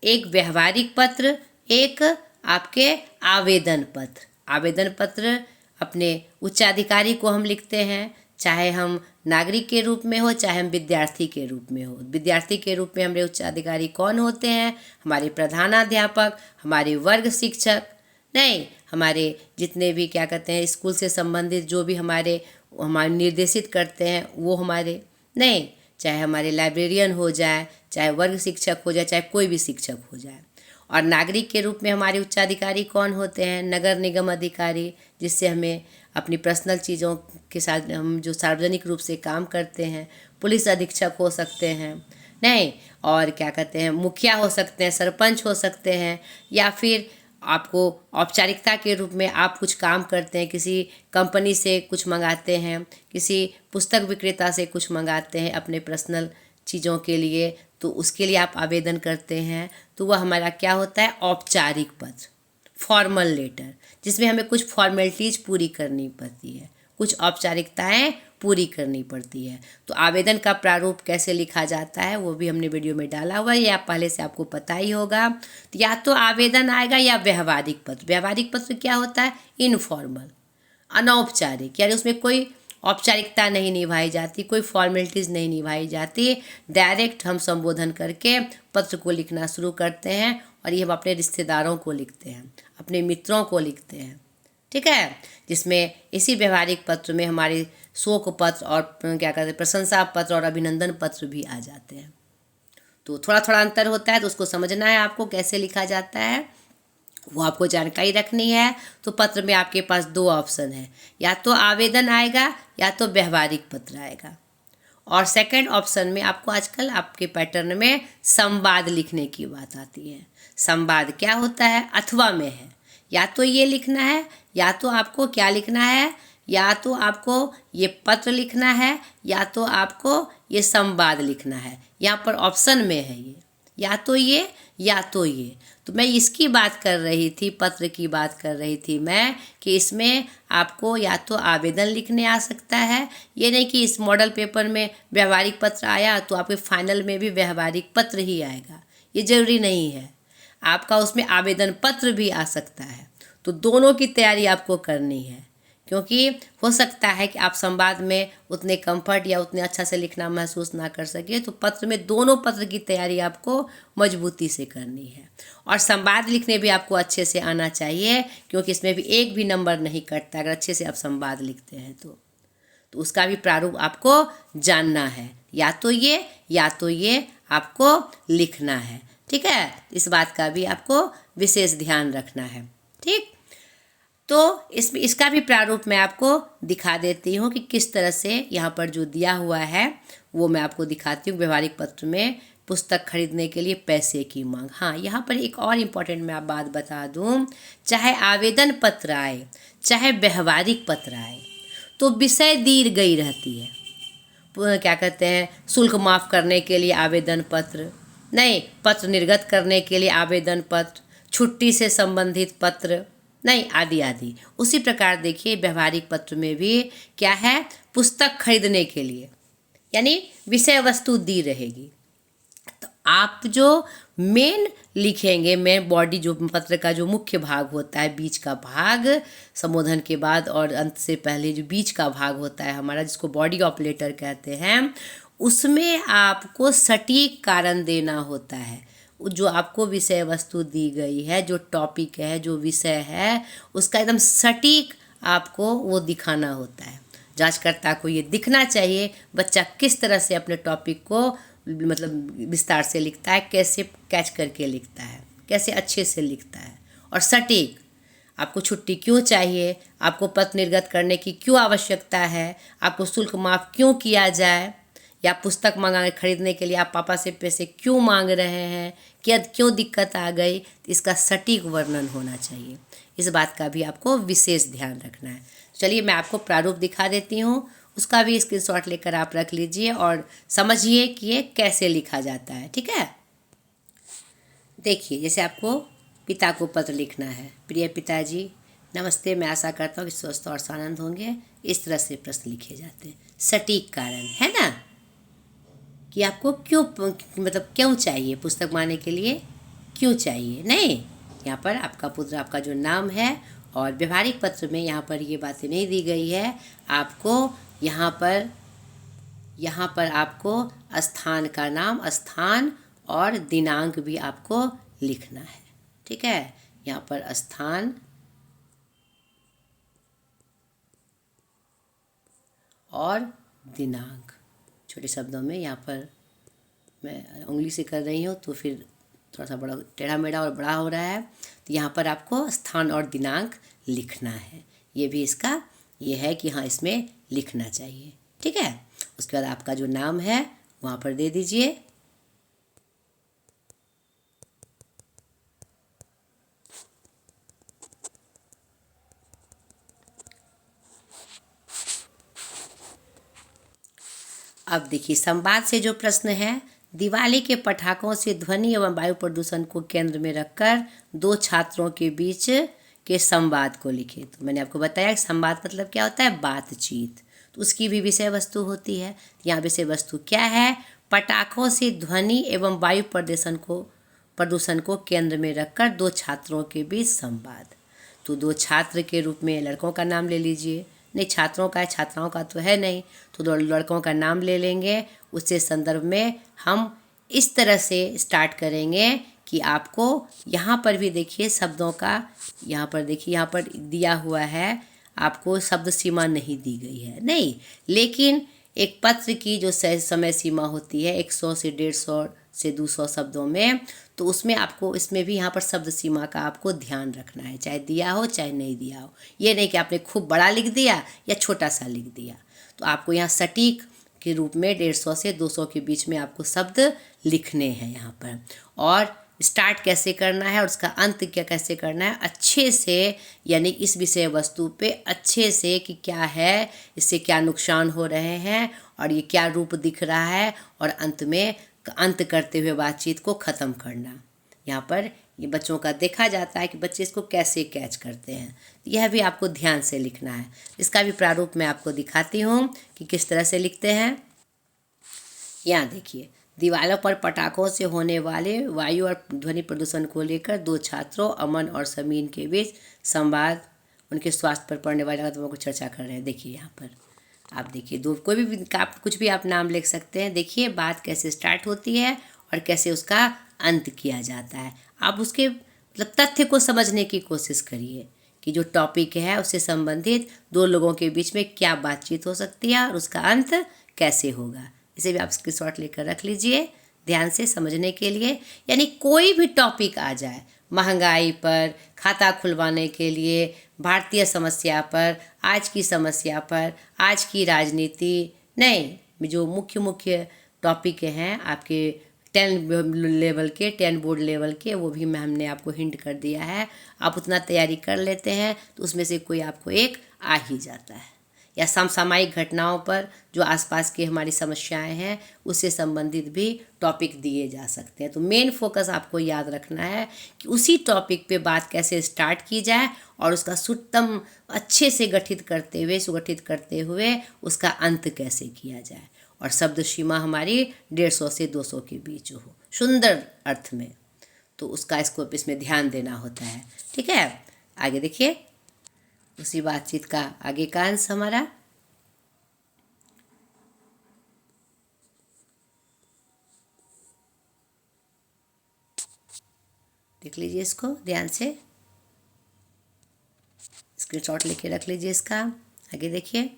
एक व्यवहारिक पत्र, एक आपके आवेदन पत्र। आवेदन पत्र अपने उच्चाधिकारी को हम लिखते हैं, चाहे हम नागरिक के रूप में हो, चाहे हम विद्यार्थी के रूप में हो। विद्यार्थी के रूप में हमारे उच्चाधिकारी कौन होते हैं, हमारे प्रधानाध्यापक, हमारे वर्ग शिक्षक, नहीं हमारे जितने भी क्या कहते हैं स्कूल से संबंधित जो भी हमारे निर्देशित करते हैं वो हमारे, नहीं चाहे हमारे लाइब्रेरियन हो जाए, चाहे वर्ग शिक्षक हो जाए, चाहे कोई भी शिक्षक हो जाए। और नागरिक के रूप में हमारे उच्चाधिकारी कौन होते हैं, नगर निगम अधिकारी, जिससे हमें अपनी पर्सनल चीज़ों के साथ हम जो सार्वजनिक रूप से काम करते हैं। पुलिस अधीक्षक हो सकते हैं, नहीं और क्या कहते हैं मुखिया हो सकते हैं, सरपंच हो सकते हैं, या फिर आपको औपचारिकता के रूप में आप कुछ काम करते हैं, किसी कंपनी से कुछ मंगाते हैं, किसी पुस्तक विक्रेता से कुछ मंगाते हैं अपने पर्सनल चीज़ों के लिए, तो उसके लिए आप आवेदन करते हैं, तो वह हमारा क्या होता है, औपचारिक पत्र, फॉर्मल लेटर, जिसमें हमें कुछ फॉर्मेलिटीज़ पूरी करनी पड़ती है, कुछ औपचारिकताएं पूरी करनी पड़ती है। तो आवेदन का प्रारूप कैसे लिखा जाता है वो भी हमने वीडियो में डाला हुआ है, या पहले से आपको पता ही होगा। तो या तो आवेदन आएगा या व्यवहारिक पत्र। व्यवहारिक पत्र क्या होता है, इनफॉर्मल, अनौपचारिक, यानी उसमें कोई औपचारिकता नहीं निभाई जाती, कोई फॉर्मेलिटीज़ नहीं निभाई जाती, डायरेक्ट हम संबोधन करके पत्र को लिखना शुरू करते हैं, और ये हम अपने रिश्तेदारों को लिखते हैं, अपने मित्रों को लिखते हैं। ठीक है, जिसमें इसी व्यवहारिक पत्र में हमारे शोक पत्र और क्या कहते हैं प्रशंसा पत्र और अभिनंदन पत्र भी आ जाते हैं। तो थोड़ा थोड़ा अंतर होता है, तो उसको समझना है आपको कैसे लिखा जाता है। वो आपको जानकारी रखनी है। तो पत्र में आपके पास दो ऑप्शन है, या तो आवेदन आएगा या तो व्यवहारिक पत्र आएगा। और सेकंड ऑप्शन में आपको आजकल आपके पैटर्न में संवाद लिखने की बात आती है। संवाद क्या होता है? अथवा में है, या तो ये लिखना है, या तो आपको क्या लिखना है, या तो आपको ये पत्र लिखना है, या तो आपको ये संवाद लिखना है। यहाँ पर ऑप्शन में है ये, या तो ये या तो ये। तो मैं इसकी बात कर रही थी, पत्र की बात कर रही थी मैं, कि इसमें आपको या तो आवेदन लिखने आ सकता है, ये नहीं कि इस मॉडल पेपर में व्यवहारिक पत्र आया तो आपके फाइनल में भी व्यवहारिक पत्र ही आएगा, ये ज़रूरी नहीं है। आपका उसमें आवेदन पत्र भी आ सकता है। तो दोनों की तैयारी आपको करनी है, क्योंकि हो सकता है कि आप संवाद में उतने कंफर्ट या उतने अच्छा से लिखना महसूस ना कर सके, तो पत्र में दोनों पत्र की तैयारी आपको मजबूती से करनी है। और संवाद लिखने भी आपको अच्छे से आना चाहिए, क्योंकि इसमें भी एक भी नंबर नहीं कटता अगर अच्छे से आप संवाद लिखते हैं तो उसका भी प्रारूप आपको जानना है, या तो ये या तो ये आपको लिखना है। ठीक है, इस बात का भी आपको विशेष ध्यान रखना है। ठीक, तो इसका भी प्रारूप मैं आपको दिखा देती हूँ कि किस तरह से यहाँ पर जो दिया हुआ है वो मैं आपको दिखाती हूँ। व्यवहारिक पत्र में पुस्तक खरीदने के लिए पैसे की मांग। हाँ, यहाँ पर एक और इम्पॉर्टेंट मैं आप बात बता दूँ, चाहे आवेदन पत्र आए चाहे व्यवहारिक पत्र आए तो विषय दी गई रहती है। क्या कहते हैं, शुल्क माफ़ करने के लिए आवेदन पत्र, नहीं, पत्र निर्गत करने के लिए आवेदन पत्र, छुट्टी से संबंधित पत्र, नहीं, आदि आदि। उसी प्रकार देखिए व्यवहारिक पत्र में भी क्या है, पुस्तक खरीदने के लिए यानी विषय वस्तु दी रहेगी। तो आप जो मेन लिखेंगे, मेन बॉडी जो पत्र का जो मुख्य भाग होता है, बीच का भाग, संबोधन के बाद और अंत से पहले जो बीच का भाग होता है हमारा, जिसको बॉडी ऑफ लेटर कहते हैं, उसमें आपको सटीक कारण देना होता है। जो आपको विषय वस्तु दी गई है, जो टॉपिक है, जो विषय है, उसका एकदम सटीक आपको वो दिखाना होता है। जांचकर्ता को ये दिखना चाहिए बच्चा किस तरह से अपने टॉपिक को मतलब विस्तार से लिखता है, कैसे कैच करके लिखता है, कैसे अच्छे से लिखता है और सटीक। आपको छुट्टी क्यों चाहिए, आपको पत्र निर्गत करने की क्यों आवश्यकता है, आपको शुल्क माफ़ क्यों किया जाए, या पुस्तक मंगा खरीदने के लिए आप पापा से पैसे क्यों मांग रहे हैं, क्या क्यों दिक्कत आ गई, तो इसका सटीक वर्णन होना चाहिए। इस बात का भी आपको विशेष ध्यान रखना है। चलिए मैं आपको प्रारूप दिखा देती हूँ, उसका भी स्क्रीनशॉट लेकर आप रख लीजिए और समझिए कि ये कैसे लिखा जाता है। ठीक है, देखिए जैसे आपको पिता को पत्र लिखना है, प्रिय पिताजी नमस्ते, मैं आशा करता हूँ कि स्वस्थ और आनंद होंगे। इस तरह से प्रश्न लिखे जाते हैं। सटीक कारण है ना, कि आपको क्यों मतलब क्यों चाहिए, पुस्तक मांगने के लिए क्यों चाहिए, नहीं, यहाँ पर आपका पुत्र आपका जो नाम है। और व्यवहारिक पत्र में यहाँ पर ये बातें नहीं दी गई है। आपको यहाँ पर आपको स्थान का नाम, स्थान और दिनांक भी आपको लिखना है। ठीक है, यहाँ पर स्थान और दिनांक छोटे शब्दों में, यहाँ पर मैं उंगली से कर रही हूँ तो फिर थोड़ा सा बड़ा टेढ़ा मेढ़ा और बड़ा हो रहा है, तो यहाँ पर आपको स्थान और दिनांक लिखना है। ये भी इसका ये है कि हाँ इसमें लिखना चाहिए। ठीक है, उसके बाद आपका जो नाम है वहाँ पर दे दीजिए। अब देखिए संवाद से जो प्रश्न है, दिवाली के पटाखों से ध्वनि एवं वायु प्रदूषण को केंद्र में रखकर दो छात्रों के बीच के संवाद को लिखे। तो मैंने आपको बताया कि संवाद मतलब क्या होता है, बातचीत। तो उसकी भी विषय वस्तु होती है। यहाँ विषय वस्तु क्या है, पटाखों से ध्वनि एवं वायु प्रदूषण को केंद्र में रखकर दो छात्रों के बीच संवाद। तो दो छात्र के रूप में लड़कों का नाम ले लीजिए, नहीं छात्रों का है, छात्राओं का तो है नहीं, तो दो लड़कों का नाम ले लेंगे। उससे संदर्भ में हम इस तरह से स्टार्ट करेंगे कि आपको यहाँ पर भी देखिए शब्दों का, यहाँ पर देखिए यहाँ पर दिया हुआ है, आपको शब्द सीमा नहीं दी गई है, नहीं, लेकिन एक पत्र की जो समय सीमा होती है 100 से 150 से 200 शब्दों में, तो उसमें आपको इसमें भी यहाँ पर शब्द सीमा का आपको ध्यान रखना है, चाहे दिया हो चाहे नहीं दिया हो। ये नहीं कि आपने खूब बड़ा लिख दिया या छोटा सा लिख दिया। तो आपको यहाँ सटीक के रूप में 150 से 200 के बीच में आपको शब्द लिखने हैं यहाँ पर। और स्टार्ट कैसे करना है और उसका अंत क्या कैसे करना है अच्छे से, यानी इस विषय वस्तु पे अच्छे से कि क्या है, इससे क्या नुकसान हो रहे हैं और ये क्या रूप दिख रहा है, और अंत में अंत करते हुए बातचीत को ख़त्म करना। यहाँ पर ये बच्चों का देखा जाता है कि बच्चे इसको कैसे कैच करते हैं, यह भी आपको ध्यान से लिखना है। इसका भी प्रारूप मैं आपको दिखाती हूँ कि किस तरह से लिखते हैं। यहाँ देखिए, दीवारों पर पटाखों से होने वाले वायु और ध्वनि प्रदूषण को लेकर 2 छात्रों अमन और समीन के बीच संवाद, उनके स्वास्थ्य पर पड़ने वाले कदमों को चर्चा कर रहे हैं। देखिए यहाँ पर आप देखिए, दो कोई भी आप कुछ भी आप नाम लिख सकते हैं। देखिए बात कैसे स्टार्ट होती है और कैसे उसका अंत किया जाता है। आप उसके मतलब तथ्य को समझने की कोशिश करिए कि जो टॉपिक है उससे संबंधित 2 लोगों के बीच में क्या बातचीत हो सकती है और उसका अंत कैसे होगा। इसे भी आप स्क्रीनशॉट लेकर रख लीजिए ध्यान से समझने के लिए। यानी कोई भी टॉपिक आ जाए, महंगाई पर, खाता खुलवाने के लिए, भारतीय समस्या पर, आज की समस्या पर, आज की राजनीति, नहीं, जो मुख्य मुख्य टॉपिक हैं आपके 10 लेवल के, 10 बोर्ड लेवल के, वो भी हमने आपको हिंट कर दिया है। आप उतना तैयारी कर लेते हैं तो उसमें से कोई आपको एक आ ही जाता है। या समसामयिक घटनाओं पर जो आसपास की हमारी समस्याएं हैं उससे संबंधित भी टॉपिक दिए जा सकते हैं। तो मेन फोकस आपको याद रखना है कि उसी टॉपिक पे बात कैसे स्टार्ट की जाए और उसका सुत्तम अच्छे से सुगठित करते हुए उसका अंत कैसे किया जाए, और शब्द सीमा हमारी 150 से 200 के बीच हो सुंदर अर्थ में। तो उसका इसमें ध्यान देना होता है। ठीक है, आगे देखिए उसी बातचीत का आगे का अंश हमारा। देख लीजिए इसको ध्यान से, स्क्रीनशॉट लेके रख लीजिए इसका। आगे देखिए,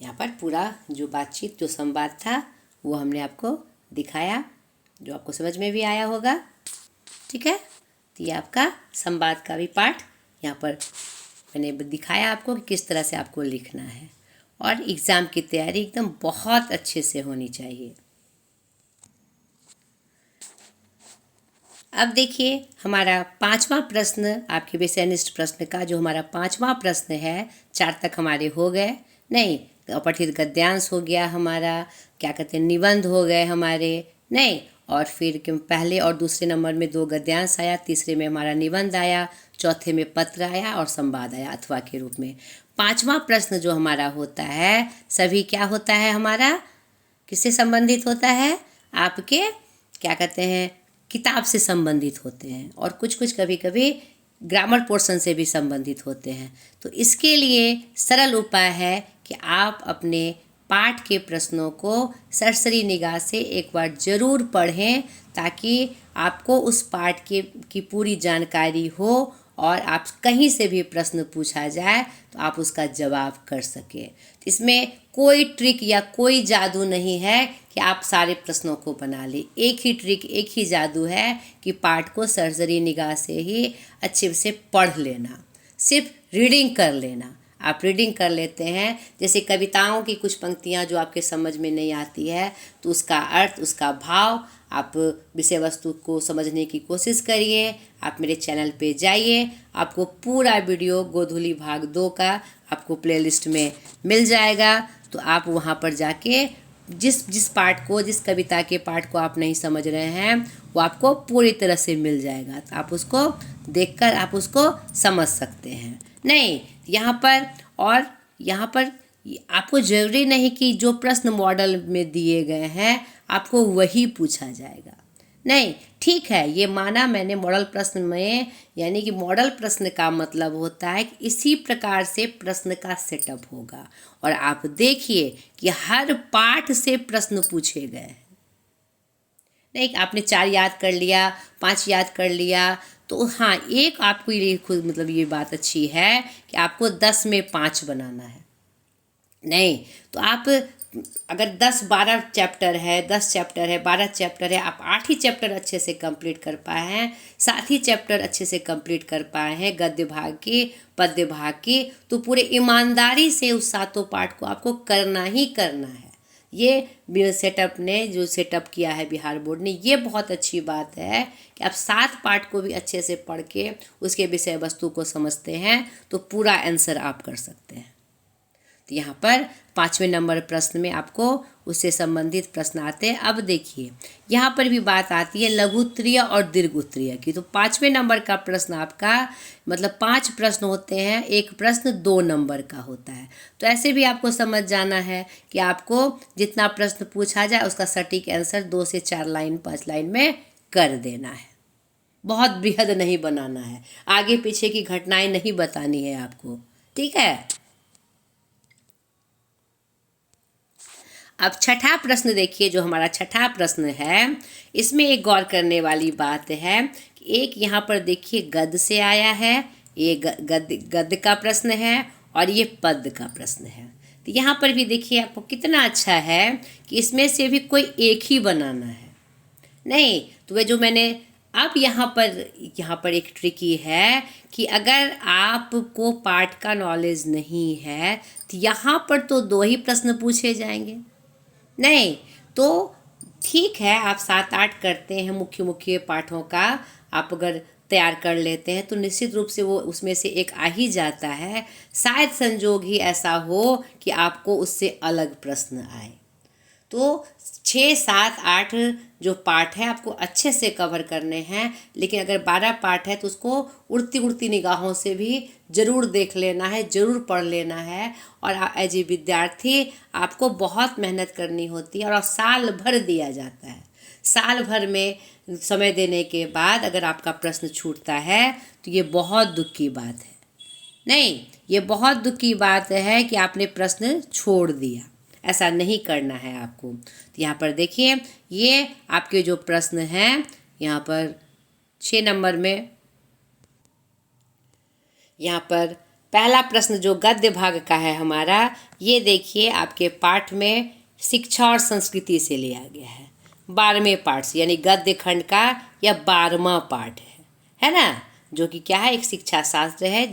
यहाँ पर पूरा जो बातचीत जो संवाद था वो हमने आपको दिखाया, जो आपको समझ में भी आया होगा। ठीक है, तो ये आपका संवाद का भी पाठ यहाँ पर मैंने दिखाया आपको कि किस तरह से आपको लिखना है, और एग्ज़ाम की तैयारी एकदम बहुत अच्छे से होनी चाहिए। अब देखिए हमारा 5वां प्रश्न, आपके विषयनिष्ठ प्रश्न का जो हमारा 5वां प्रश्न है, 4 तक हमारे हो गए, नहीं अपठित गद्यांश हो गया हमारा, क्या कहते हैं निबंध हो गए हमारे, नहीं, और फिर पहले और दूसरे नंबर में 2 गद्यांश आया, तीसरे में हमारा निबंध आया, चौथे में पत्र आया और संवाद आया अथवा के रूप में। 5वां प्रश्न जो हमारा होता है सभी क्या होता है हमारा, किससे संबंधित होता है, आपके क्या कहते हैं किताब से संबंधित होते हैं, और कुछ कुछ कभी कभी ग्रामर पोर्शन से भी संबंधित होते हैं। तो इसके लिए सरल उपाय है कि आप अपने पाठ के प्रश्नों को सरसरी निगाह से एक बार ज़रूर पढ़ें, ताकि आपको उस पाठ की पूरी जानकारी हो और आप कहीं से भी प्रश्न पूछा जाए तो आप उसका जवाब कर सकें। इसमें कोई ट्रिक या कोई जादू नहीं है कि आप सारे प्रश्नों को बना लें। एक ही ट्रिक, एक ही जादू है कि पाठ को सरसरी निगाह से ही अच्छे से पढ़ लेना, सिर्फ रीडिंग कर लेना। आप रीडिंग कर लेते हैं, जैसे कविताओं की कुछ पंक्तियाँ जो आपके समझ में नहीं आती है तो उसका अर्थ, उसका भाव आप विषय वस्तु को समझने की कोशिश करिए। आप मेरे चैनल पे जाइए, आपको पूरा वीडियो गोधूली भाग 2 का आपको प्लेलिस्ट में मिल जाएगा। तो आप वहाँ पर जाके जिस पार्ट को, जिस कविता के पार्ट को आप नहीं समझ रहे हैं वो आपको पूरी तरह से मिल जाएगा। तो आप उसको देखकर आप उसको समझ सकते हैं। नहीं यहाँ पर आपको ज़रूरी नहीं कि जो प्रश्न मॉडल में दिए गए हैं आपको वही पूछा जाएगा। नहीं, ठीक है, ये माना मैंने मॉडल प्रश्न में, यानी कि मॉडल प्रश्न का मतलब होता है कि इसी प्रकार से प्रश्न का सेटअप होगा, और आप देखिए कि हर पाठ से प्रश्न पूछे गए हैं। नहीं आपने 4 याद कर लिया, 5 याद कर लिया, तो हाँ एक आपको ये खुद मतलब ये बात अच्छी है कि आपको 10 में 5 बनाना है। नहीं तो आप अगर 10-12 चैप्टर है, 10 चैप्टर है, 12 चैप्टर है, आप 8 ही चैप्टर अच्छे से कंप्लीट कर पाए हैं, 7 ही चैप्टर अच्छे से कंप्लीट कर पाए हैं गद्य भाग की, पद्य भाग की, तो पूरे ईमानदारी से उस 7 पाठ को आपको करना ही करना है। ये सेटअप ने जो सेटअप किया है बिहार बोर्ड ने, ये बहुत अच्छी बात है कि आप 7 पाठ को भी अच्छे से पढ़ के उसके विषय वस्तु को समझते हैं तो पूरा आंसर आप कर सकते हैं। तो यहाँ पर 5वें नंबर प्रश्न में आपको उससे संबंधित प्रश्न आते हैं। अब देखिए यहाँ पर भी बात आती है लघु उत्तरीय और दीर्घ उत्तरीय की। तो 5वें नंबर का प्रश्न आपका मतलब 5 प्रश्न होते हैं, एक प्रश्न 2 नंबर का होता है। तो ऐसे भी आपको समझ जाना है कि आपको जितना प्रश्न पूछा जाए उसका सटीक आंसर 2 से 4 लाइन 5 लाइन में कर देना है। बहुत बृहद नहीं बनाना है, आगे पीछे की घटनाएं नहीं बतानी है आपको, ठीक है। अब छठा प्रश्न देखिए, जो हमारा छठा प्रश्न है इसमें एक गौर करने वाली बात है कि एक यहाँ पर देखिए गद्य से आया है, ये गद्य का प्रश्न है और ये पद्य का प्रश्न है। तो यहाँ पर भी देखिए आपको कितना अच्छा है कि इसमें से भी कोई एक ही बनाना है, नहीं तो वे जो मैंने अब यहाँ पर एक ट्रिकी है कि अगर आपको पाठ का नॉलेज नहीं है तो यहाँ पर तो 2 ही प्रश्न पूछे जाएंगे, नहीं तो ठीक है आप 7-8 करते हैं मुख्य मुख्य पाठों का, आप अगर तैयार कर लेते हैं तो निश्चित रूप से वो उसमें से एक आ ही जाता है। शायद संजोग ही ऐसा हो कि आपको उससे अलग प्रश्न आए। तो 6, 7, 8 जो पाठ है आपको अच्छे से कवर करने हैं, लेकिन अगर 12 पाठ है तो उसको उड़ती उड़ती निगाहों से भी ज़रूर देख लेना है, ज़रूर पढ़ लेना है। और एज ए विद्यार्थी आपको बहुत मेहनत करनी होती है और साल भर दिया जाता है। साल भर में समय देने के बाद अगर आपका प्रश्न छूटता है तो ये बहुत दुख की बात है, नहीं ये बहुत दुख की बात है कि आपने प्रश्न छोड़ दिया। ऐसा नहीं करना है आपको। तो यहाँ पर देखिए ये आपके जो प्रश्न हैं यहाँ पर 6 नंबर में, यहाँ पर पहला प्रश्न जो गद्य भाग का है हमारा, ये देखिए आपके पाठ में शिक्षा और संस्कृति से लिया गया है, 12वें पाठ से, यानी गद्य खंड का यह 12वां पाठ है ना, जो कि क्या है एक शिक्षा शास्त्र है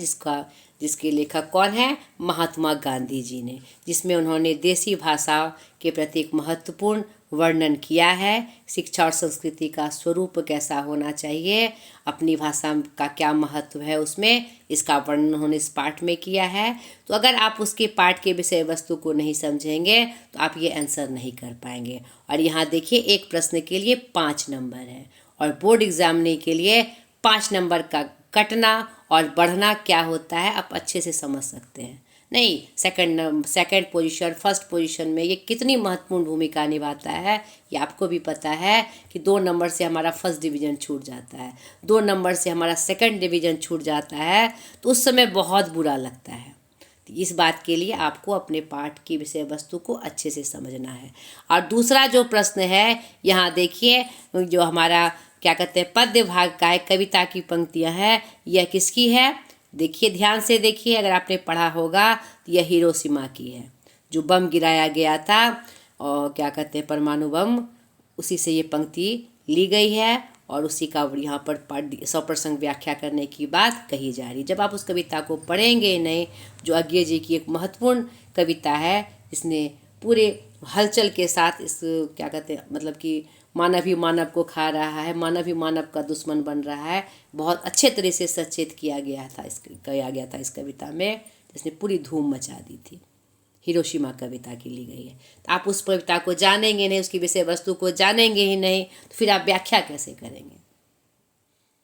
जिसके लेखक कौन है, महात्मा गांधी जी ने, जिसमें उन्होंने देसी भाषा के प्रति एक महत्वपूर्ण वर्णन किया है। शिक्षा और संस्कृति का स्वरूप कैसा होना चाहिए, अपनी भाषा का क्या महत्व है उसमें, इसका वर्णन उन्होंने इस पाठ में किया है। तो अगर आप उसके पाठ के विषय वस्तु को नहीं समझेंगे तो आप ये आंसर नहीं कर पाएंगे। और यहाँ देखिए एक प्रश्न के लिए 5 नंबर है और बोर्ड एग्जामिने के लिए 5 नंबर का कटना और बढ़ना क्या होता है आप अच्छे से समझ सकते हैं। नहीं सेकंड पोजीशन, फर्स्ट पोजीशन में ये कितनी महत्वपूर्ण भूमिका निभाता है ये आपको भी पता है कि 2 नंबर से हमारा फर्स्ट डिवीज़न छूट जाता है, 2 नंबर से हमारा सेकंड डिवीज़न छूट जाता है तो उस समय बहुत बुरा लगता है। तो इस बात के लिए आपको अपने पाठ की विषय वस्तु को अच्छे से समझना है। और दूसरा जो प्रश्न है यहाँ देखिए, जो हमारा क्या कहते हैं पद्य भाग का है, कविता की पंक्तियाँ हैं, यह किसकी है, देखिए ध्यान से देखिए, अगर आपने पढ़ा होगा तो यह हिरोशिमा की है, जो बम गिराया गया था और क्या कहते हैं परमाणु बम, उसी से ये पंक्ति ली गई है और उसी का यहाँ पर 100% व्याख्या करने की बात कही जा रही। जब आप उस कविता को पढ़ेंगे नहीं, जो अज्ञे जी की एक महत्वपूर्ण कविता है, इसने पूरे हलचल के साथ इस क्या कहते हैं मतलब कि मानव ही मानव को खा रहा है, मानव ही मानव का दुश्मन बन रहा है, बहुत अच्छे तरह से सचेत किया गया था इस कविता में, जिसने पूरी धूम मचा दी थी। हिरोशिमा कविता की ली गई है। तो आप उस कविता को जानेंगे नहीं, उसकी विषय वस्तु को जानेंगे ही नहीं, तो फिर आप व्याख्या कैसे करेंगे।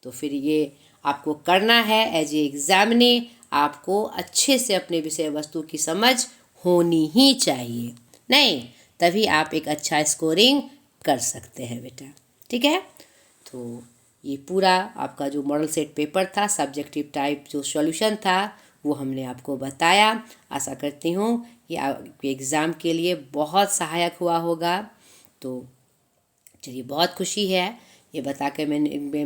तो फिर ये आपको करना है एज ए एग्जामिने, आपको अच्छे से अपने विषय वस्तु की समझ होनी ही चाहिए, नहीं तभी आप एक अच्छा स्कोरिंग कर सकते हैं बेटा, ठीक है। तो ये पूरा आपका जो मॉडल सेट पेपर था, सब्जेक्टिव टाइप जो सॉल्यूशन था वो हमने आपको बताया। आशा करती हूँ ये आपके एग्ज़ाम के लिए बहुत सहायक हुआ होगा। तो चलिए बहुत खुशी है ये बता कर,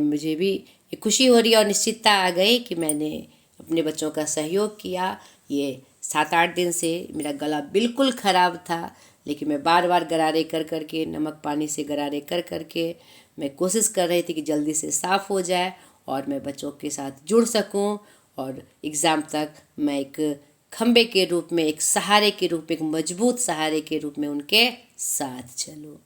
मुझे भी ये खुशी हो रही है और निश्चितता आ गई कि मैंने अपने बच्चों का सहयोग किया। ये 7-8 दिन से मेरा गला बिल्कुल ख़राब था, लेकिन मैं बार बार गरारे कर कर के, नमक पानी से गरारे कर कर के मैं कोशिश कर रही थी कि जल्दी से साफ़ हो जाए और मैं बच्चों के साथ जुड़ सकूं और एग्ज़ाम तक मैं एक खम्बे के रूप में, एक सहारे के रूप में, एक मजबूत सहारे के रूप में उनके साथ चलूं।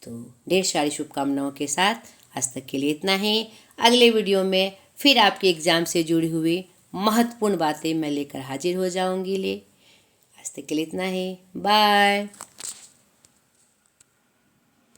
तो ढेर सारी शुभकामनाओं के साथ आज तक के लिए इतना ही। अगले वीडियो में फिर आपके एग्ज़ाम से जुड़ी हुई महत्वपूर्ण बातें मैं लेकर हाजिर हो जाऊंगी। आज तक के लिए इतना ही। बाय।